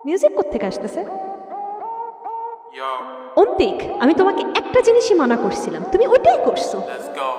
Music কোত্থেকে আসতেছে? Yo, Antik, আমি তোমাকে একটা জিনিসই মানা করছিলাম, তুমি ওইটাই করছো। let's go.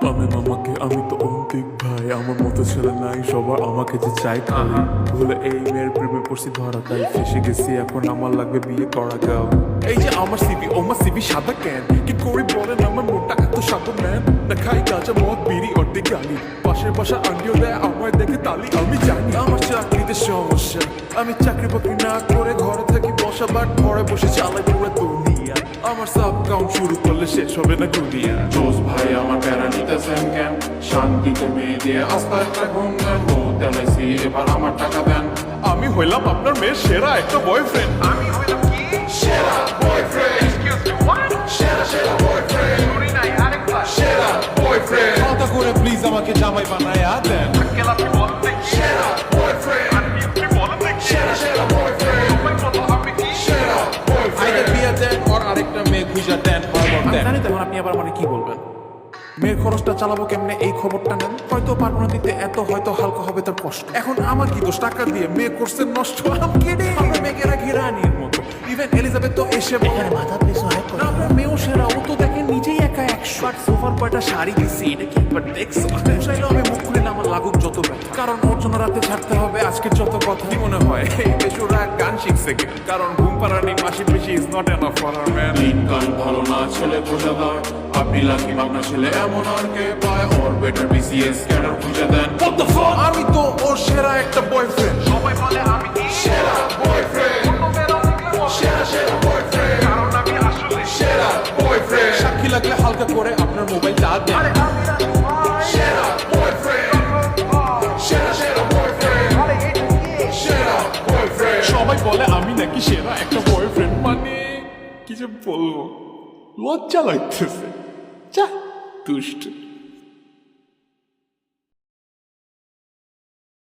আমি মামাকে আমি তো অন্তিক ভাই, আমার মতো ছেলে নাই, সবার আমাকে যে চাই খালি। ভুলে এই মেয়ের প্রেমে পড়ছি ধরা, তাই ফেসে গেছি, এখন আমার লাগবে বিয়ে করা গাও। এই যে আমার সিবি, ও আমার সিবি সাদা কেন? কি করি বলেন, আমার মোটা এত সাদা ম্যান না, খাই গাঁজা মদ বিড়ি অর্ধেক গালি, পাশের বাসা আন্টিও দেয় আমায় দেখে তালি। আমি জানি আমার চাকরিতে সমস্যা, আমি চাকরি বাকরি না করে ঘরে থাকি বসা, বাট ঘরে বসে চালাই পুরো দুনিয়া। আমার সাব কাউন্ট শুরু করলে শেষ হবে না দুনিয়া। জোস ভাই আমার প্যারা নিতেছেন কেন? শান্তিতে মেয়ে দিয়ে আস্তে একটা ঘুম দেন, ও তেলাইছি এবার আমার টাকা দেন। আমি হইলাম আপনার মেয়ের সেরা একটা বয়ফ্রেন্ড। আমি হইলাম কি? সেরা বয়ফ্রেন্ড, Excuse me, what? সেরা বয়ফ্রেন্ড, শুনি নাই, আরেকবার। সেরা বয়ফ্রেন্ড, কথা করে প্লিজ আমাকে জামাই বানায়া দেন। আঙ্কেল, আপনি বলেন দেখি। সেরা বয়ফ্রেন্ড, আন্টি, আপনি বলেন দেখি। সেরা বয়ফ্রেন্ড, সবাই বলো, আমি কি? সেরা বয়ফ্রেন্ড। বিয়ে দেন আর আরেকটা মেয়ে খুঁজা দেন। জানি তখন আপনি আবার মানে কি বলবেন? মেয়ের খরচটা চালাবো কেমনে এই খবরটা নেন। হয়তো পারবো না দিতে এত, হয়তো হালকা হবে তার কষ্ট। এখন আমার কি দোষ, টাকা দিয়ে মেয়ে করছে নষ্ট। আমরা মেয়েকে রাখি রানীর মতো, ইভেন এলিজাবেথ তো এসে এখানে মাথা পিছু হাত করে। আপনার মেয়েও সেরা, ও তো দেখেন নিজেই একা 100। আর সোফার কয়টা শাড়ি দিছি, এটা কি একবার দেখছো? চাইলেও আমি মুখ খুলে না, আমার লাগুক যত ব্যথা, কারণ ওর জন্য রাতে ছাড়তে হবে আজকের যত কথা। কি মনে হয় এই বেশুরা গান শিখছে কেন? কারণ ঘুম পাড়ানি মাসি পিসি is not enough for our man. Lincoln ভালো না, ছেলে খোঁজা দেয়, আপনি লাকি মাগনা ছেলে এমন আর কে পায়? ওর বেটার বিসিএস ক্যাডার খুঁজে দেন। What the fuck? আমি তো ওর সেরা একটা বয়ফ্রেন্ড। সবাই বলে, আমি কি? সেরা বয়ফ্রেন্ড, অন্য মেয়েরাও দেখলে বলে। সেরা বয়ফ্রেন্ড, কারণ আমি আসলে সেরা বয়ফ্রেন্ড, সাক্ষী লাগলে হালকা করে আপনার মোবাইলটা দেন। আরে আমি রাজি ভাই। সেরা বয়ফ্রেন্ড, সেরা বয়ফ্রেন্ড, আরে এটা কি? সেরা বয়ফ্রেন্ড। সবাই বলে আমি নাকি সেরা একটা বয়ফ্রেন্ড, মানে কি যে বলবো, লজ্জা লাগতেছে। যা দুষ্ট।